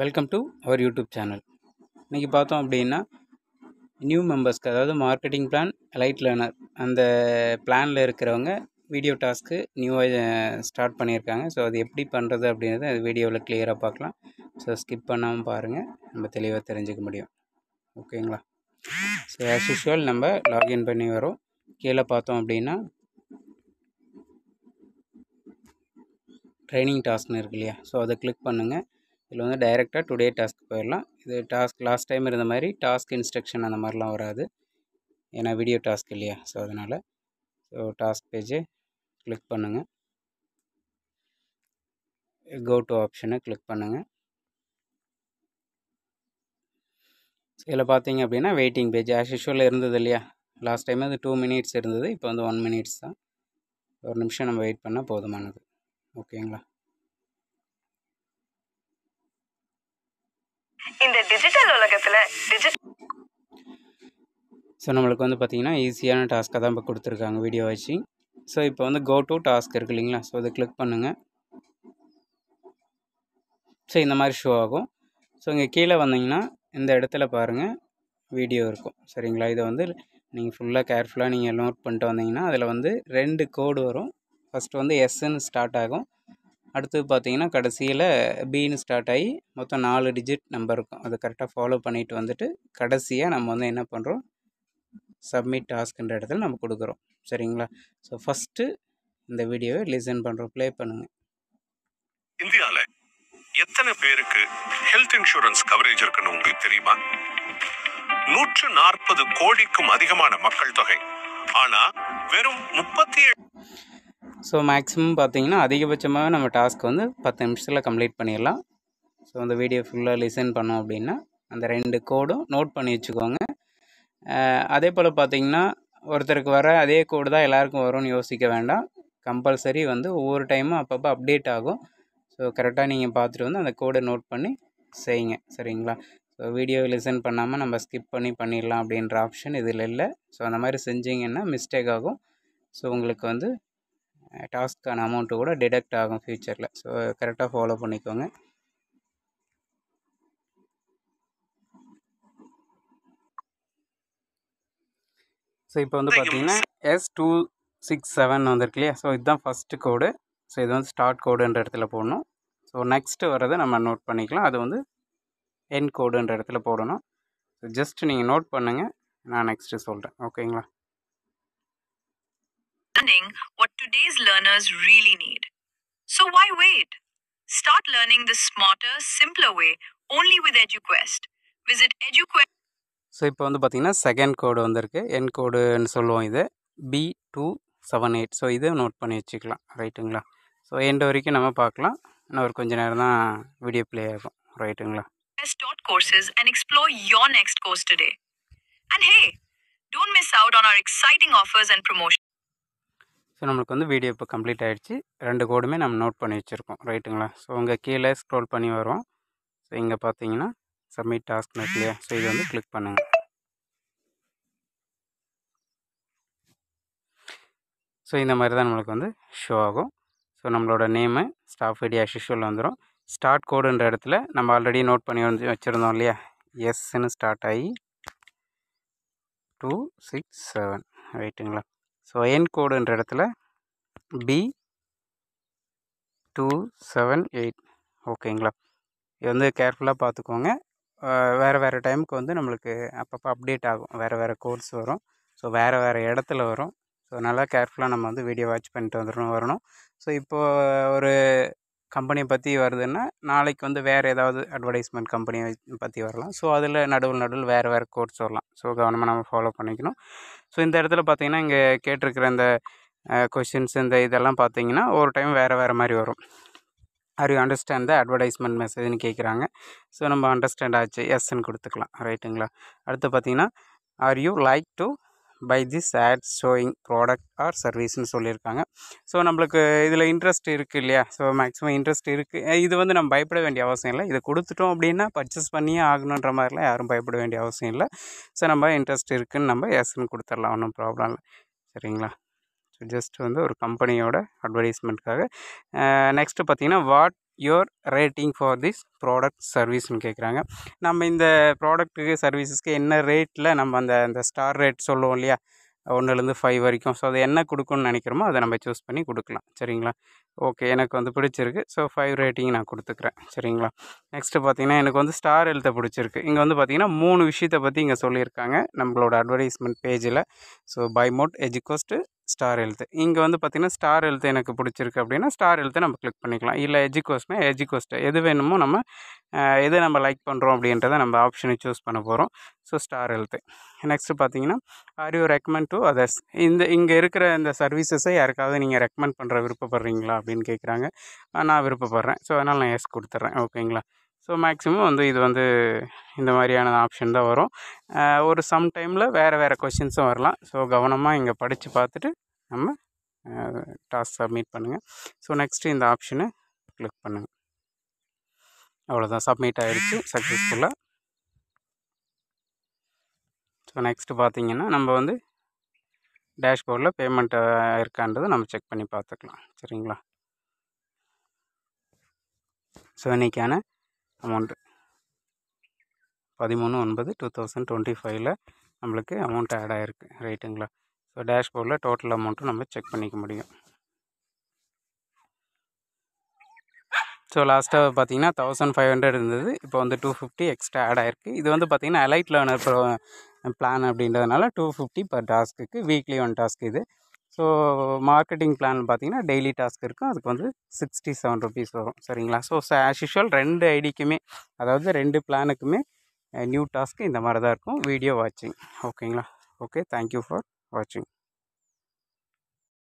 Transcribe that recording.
Welcome to our YouTube channel. இன்றைக்கி பார்த்தோம் அப்படின்னா நியூ மெம்பர்ஸ்க்கு, அதாவது மார்க்கெட்டிங் பிளான் எலைட் லேர்னர் அந்த பிளானில் இருக்கிறவங்க வீடியோ டாஸ்க்கு நியூவாக ஸ்டார்ட் பண்ணியிருக்காங்க. ஸோ அது எப்படி பண்ணுறது அப்படின்றத அது வீடியோவில் கிளியராக பார்க்கலாம். ஸோ ஸ்கிப் பண்ணாமல் பாருங்கள், நம்ம தெளிவாக தெரிஞ்சுக்க முடியும். ஓகேங்களா? ஸோ ஆஸ் யூஷுவல் நம்ம லாகின் பண்ணி வரோம். கீழே பார்த்தோம் அப்படின்னா ட்ரைனிங் டாஸ்க்னு இருக்கு இல்லையா? ஸோ அதை கிளிக் பண்ணுங்கள். இதில் வந்து டைரெக்டாக டுடே டாஸ்க் போயிடலாம். இது டாஸ்க் லாஸ்ட் டைம் இருந்த மாதிரி டாஸ்க் இன்ஸ்ட்ரக்ஷன் அந்த மாதிரிலாம் வராது, ஏன்னா வீடியோ டாஸ்க் இல்லையா? ஸோ அதனால் டாஸ்க் பேஜை கிளிக் பண்ணுங்கள். கோ டு ஆப்ஷனை கிளிக் பண்ணுங்கள். ஸோ இதில் பார்த்தீங்க அப்படின்னா வெயிட்டிங் பேஜ் ஆஸ் யூஷுவல் இருந்தது இல்லையா? லாஸ்ட் டைம் அது 2 minutes இருந்தது, இப்போ வந்து 1 minute தான். ஒரு நிமிஷம் நம்ம வெயிட் பண்ணால் போதுமானது. ஓகேங்களா? இந்த டிஜிட்டல் உலகத்துல ஸோ நம்மளுக்கு வந்து பார்த்திங்கன்னா ஈஸியான டாஸ்க்காக தான் இப்போ கொடுத்துருக்காங்க வீடியோ வச்சு. ஸோ இப்போ வந்து கோ டு டாஸ்க் இருக்குது இல்லைங்களா? ஸோ அதை கிளிக் பண்ணுங்கள். ஸோ இந்த மாதிரி ஷோ ஆகும். ஸோ இங்கே கீழே வந்தீங்கன்னா இந்த இடத்துல பாருங்கள் வீடியோ இருக்கும், சரிங்களா? இதை வந்து நீங்கள் ஃபுல்லாக கேர்ஃபுல்லாக நீங்கள் நோட் பண்ணிட்டு வந்தீங்கன்னா அதில் வந்து 2 கோடு வரும். ஃபஸ்ட்டு வந்து எஸ்ன்னு ஸ்டார்ட் ஆகும், அடுத்தது பார்த்தீங்கன்னா கடைசியில் பின்னு ஸ்டார்ட் ஆகி மொத்தம் 4 டிஜிட் நம்பர் இருக்கும். அதை கரெக்டாக ஃபாலோ பண்ணிவிட்டு வந்துட்டு கடைசியாக நம்ம வந்து என்ன பண்ணுறோம், சப்மிட் டாஸ்க்ன்ற இடத்துல நம்ம கொடுக்குறோம், சரிங்களா? ஸோ ஃபஸ்ட்டு இந்த வீடியோவை லிசன் பண்ணுறோம், ப்ளே பண்ணுங்கள். இந்தியாவில் எத்தனை பேருக்கு ஹெல்த் இன்சூரன்ஸ் கவரேஜ் இருக்குன்னு உங்களுக்கு தெரியுமா? 140 கோடிக்கும் அதிகமான மக்கள் தொகை. ஆனா வெறும் 37. ஸோ மேக்ஸிமம் பார்த்தீங்கன்னா அதிகபட்சமாக நம்ம டாஸ்க் வந்து 10 நிமிஷத்தில் கம்ப்ளீட் பண்ணிடலாம். ஸோ அந்த வீடியோ ஃபுல்லாக லிசன் பண்ணோம் அப்படின்னா அந்த 2 கோடும் நோட் பண்ணி வச்சுக்கோங்க. அதே போல் பார்த்தீங்கன்னா ஒருத்தருக்கு வர அதே கோடு தான் எல்லாருக்கும் வரும்னு யோசிக்க வேண்டாம். கம்பல்சரி வந்து ஒவ்வொரு டைமும் அப்பப்போ அப்டேட் ஆகும். ஸோ கரெக்டாக நீங்கள் பார்த்துட்டு வந்து அந்த கோடை நோட் பண்ணி செய்யுங்க, சரிங்களா? ஸோ வீடியோ லிசன் பண்ணாமல் நம்ம ஸ்கிப் பண்ணிடலாம் அப்படின்ற ஆப்ஷன் இதில் இல்லை. ஸோ அந்த மாதிரி செஞ்சிங்கன்னா மிஸ்டேக் ஆகும். ஸோ உங்களுக்கு வந்து டாஸ்க்கான அமௌண்ட்டு கூட டிடக்ட் ஆகும் ஃப்யூச்சரில். ஸோ கரெக்டாக ஃபாலோ பண்ணிக்கோங்க. ஸோ இப்போ வந்து பார்த்தீங்கன்னா S267 வந்திருக்கு இல்லையா? ஸோ இதுதான் ஃபஸ்ட்டு கோடு. ஸோ இது வந்து ஸ்டார்ட் கோடுன்ற இடத்துல போடணும். ஸோ நெக்ஸ்ட்டு வர்றதை நம்ம நோட் பண்ணிக்கலாம். அது வந்து என் கோடுன்ற இடத்துல போடணும். ஸோ ஜஸ்ட் நீங்கள் நோட் பண்ணுங்கள், நான் நெக்ஸ்ட்டு சொல்கிறேன். ஓகேங்களா? learning what today's learners really need. So why wait? Start learning the smarter, simpler way only with EduQuest. Visit EduQuest. So இப்போ வந்து பார்த்திங்கன்னா செகண்ட் கோடு வந்திருக்கு, என் கோடுன்னு சொல்லுவோம் இது, B278. ஸோ இதை நோட் பண்ணி வச்சுக்கலாம், ரைட்டுங்களா? ஸோ எண்ட் வரைக்கும் நம்ம பார்க்கலாம். இன்னும் ஒரு கொஞ்சம் நேரம் தான் வீடியோ ப்ளே ஆகும், ரைட்டுங்களா? Courses and explore your next course today. And hey, don't miss out on our exciting offers and promotions. So நம்மளுக்கு வந்து வீடியோ இப்போ கம்ப்ளீட் ஆகிடுச்சு. 2 கோடுமே நம்ம நோட் பண்ணி வச்சுருக்கோம், ரைட்டுங்களா? ஸோ உங்கள் கீழே ஸ்க்ரோல் பண்ணி வரும். ஸோ இங்கே பார்த்தீங்கன்னா சப்மிட் டாஸ்க் இருக்கு இல்லையா? ஸோ இது வந்து கிளிக் பண்ணுங்கள். ஸோ இந்த மாதிரி தான் நம்மளுக்கு வந்து ஷோ ஆகும். ஸோ நம்மளோட name staff ID as usual வந்துடும். ஸ்டார்ட் கோடுன்ற இடத்துல நம்ம ஆல்ரெடி நோட் பண்ணி வச்சுருந்தோம் இல்லையா? எஸ்ன்னு ஸ்டார்ட் ஆகி 267, ரைட்டுங்களா? ஸோ என் கோடுன்ற இடத்துல B278, ஓகேங்களா? இது வந்து கேர்ஃபுல்லாக பார்த்துக்கோங்க. வேறு டைமுக்கு வந்து நம்மளுக்கு அப்பப்போ அப்டேட் ஆகும், வேறு கோர்ஸ் வரும். ஸோ வேறு இடத்துல வரும். ஸோ நல்லா கேர்ஃபுல்லாக நம்ம வந்து வீடியோ வாட்ச் பண்ணிட்டு வரணும். ஸோ இப்போது ஒரு கம்பெனியை பற்றி வருதுன்னா நாளைக்கு வந்து வேறு ஏதாவது அட்வர்டைஸ்மெண்ட் கம்பெனியை பற்றி வரலாம். ஸோ அதில் நடுவில் வேறு கோர்ஸ் வரலாம். ஸோ கவனமாக நம்ம ஃபாலோ பண்ணிக்கணும். ஸோ இந்த இடத்துல பார்த்திங்கன்னா இங்கே கேட்டிருக்கிற இந்த கொஷின்ஸ் இந்த இதெல்லாம் பார்த்திங்கன்னா ஒரு டைம் வேறு மாதிரி வரும். Are you understand the advertisement மெசேஜ்னு கேட்குறாங்க. ஸோ நம்ம அண்டர்ஸ்டாண்ட் ஆச்சு, எஸ்ன்னு கொடுத்துக்கலாம், ரைட்டுங்களா? அடுத்து பார்த்திங்கன்னா are you like to buy this ads showing product or சர்வீஸ்னு சொல்லியிருக்காங்க. ஸோ நம்மளுக்கு இதில் இன்ட்ரெஸ்ட் இருக்குது இல்லையா? ஸோ மேக்ஸிமம் இன்ட்ரெஸ்ட் இருக்குது. இது வந்து நம்ம பயப்பட வேண்டிய அவசியம் இல்லை. இதை கொடுத்துட்டோம் அப்படின்னா பர்ச்சேஸ் பண்ணியே ஆகணுன்ற மாதிரிலாம் யாரும் பயப்பட வேண்டிய அவசியம் இல்லை. ஸோ நம்ம இன்ட்ரெஸ்ட் இருக்குதுன்னு நம்ம எஸ்ன்னு கொடுத்துடலாம், ஒன்றும் ப்ராப்ளம் இல்லை, சரிங்களா? ஸோ ஜஸ்ட் வந்து ஒரு கம்பெனியோட அட்வர்டைஸ்மெண்ட்காக. நெக்ஸ்ட்டு பார்த்திங்கன்னா what your rating for this product சர்வீஸ்னு கேட்குறாங்க. நம்ம இந்த ப்ராடக்ட்டுக்கு சர்வீசஸ்க்கு என்ன ரேட்டில் நம்ம அந்த ஸ்டார் ரேட் சொல்லுவோம் இல்லையா, 1லேருந்து 5 வரைக்கும். ஸோ அது என்ன கொடுக்கணும்னு நினைக்கிறோமோ அதை நம்ம சூஸ் பண்ணி கொடுக்கலாம். சரிங்களா? ஓகே, எனக்கு வந்து பிடிச்சிருக்கு. ஸோ 5 ரேட்டிங் நான் கொடுத்துக்கிறேன். சரிங்களா? நெக்ஸ்ட்டு பார்த்தீங்கன்னா எனக்கு வந்து ஸ்டார் ஹெல்த்தை பிடிச்சிருக்கு. இங்கே வந்து பார்த்தீங்கன்னா 3 விஷயத்தை பற்றி இங்கே சொல்லியிருக்காங்க நம்மளோட அட்வர்டைஸ்மெண்ட் பேஜில். ஸோ பைமோட், எஜுகோஸ்ட்டு, ஸ்டார் ஹெல்த்து. இங்கே வந்து பார்த்திங்கன்னா ஸ்டார் ஹெல்த் எனக்கு பிடிச்சிருக்கு அப்படின்னா ஸ்டார் ஹெல்த்தை நம்ம கிளிக் பண்ணிக்கலாம். இல்லை எஜுகோஸ்ட்னா எஜுகோஸ்ட்டு, எது வேணுமோ நம்ம எது நம்ம லைக் பண்ணுறோம் அப்படின்றத நம்ம ஆப்ஷனை சூஸ் பண்ண போகிறோம். So star health. நெக்ஸ்ட்டு பார்த்தீங்கன்னா are you recommend to others. இங்கே இருக்கிற இந்த சர்வீசஸை யாருக்காவது நீங்கள் ரெக்கமெண்ட் பண்ணுற விருப்பப்படுறீங்களா அப்படின்னு கேட்குறாங்க. நான் விருப்பப்படுறேன். ஸோ அதனால் நான் எஸ் கொடுத்துட்றேன். ஓகேங்களா? ஸோ மேக்ஸிமம் வந்து இது வந்து இந்த மாதிரியான ஆப்ஷன் தான் வரும். ஒரு சம் டைமில் வேறு கொஷின்ஸும் வரலாம். ஸோ கவனமாக இங்கே படித்து பார்த்துட்டு நம்ம டாஸ்க் சப்மிட் பண்ணுங்கள். ஸோ நெக்ஸ்ட்டு இந்த ஆப்ஷனை கிளிக் பண்ணுங்கள். அவ்வளோதான், சப்மிட் ஆகிடுச்சு சக்ஸஸ்ஃபுல்லாக. ஸோ நெக்ஸ்ட்டு பார்த்தீங்கன்னா நம்ம வந்து டேஷ்போர்டில் பேமெண்ட் இருக்கான்றதை நம்ம செக் பண்ணி பார்த்துக்கலாம். சரிங்களா? ஸோ இன்றைக்கான அமௌண்ட்டு 13/9/2025 நம்மளுக்கு அமௌண்ட் ஆட் ஆகிருக்கு. ரைட்டுங்களா? ஸோ டேஷ்போர்டில் டோட்டல் அமௌண்ட்டும் நம்ம செக் பண்ணிக்க முடியும். ஸோ லாஸ்ட்டாக பார்த்தீங்கன்னா 1500 இருந்தது. இப்போ வந்து 250 எக்ஸ்ட்ரா ஆட் ஆகிருக்கு. இது வந்து பார்த்திங்கன்னா எலைட் லேர்னர் பிளான் அப்படின்றதுனால 250 பர் டாஸ்க்கு, வீக்லி 1 டாஸ்க் இது. ஸோ மார்க்கெட்டிங் பிளான் பார்த்தீங்கன்னா டெய்லி டாஸ்க் இருக்கும். அதுக்கு வந்து 67 ருபீஸ் வரும். சரிங்களா? ஸோ ஆஸ் யூஷுவல் 2 ஐடிக்குமே, அதாவது 2 பிளானுக்குமே நியூ டாஸ்க்கு இந்த மாதிரி தான் இருக்கும். வீடியோ வாட்சிங். ஓகேங்களா? ஓகே, தேங்க்யூ ஃபார் வாட்சிங்.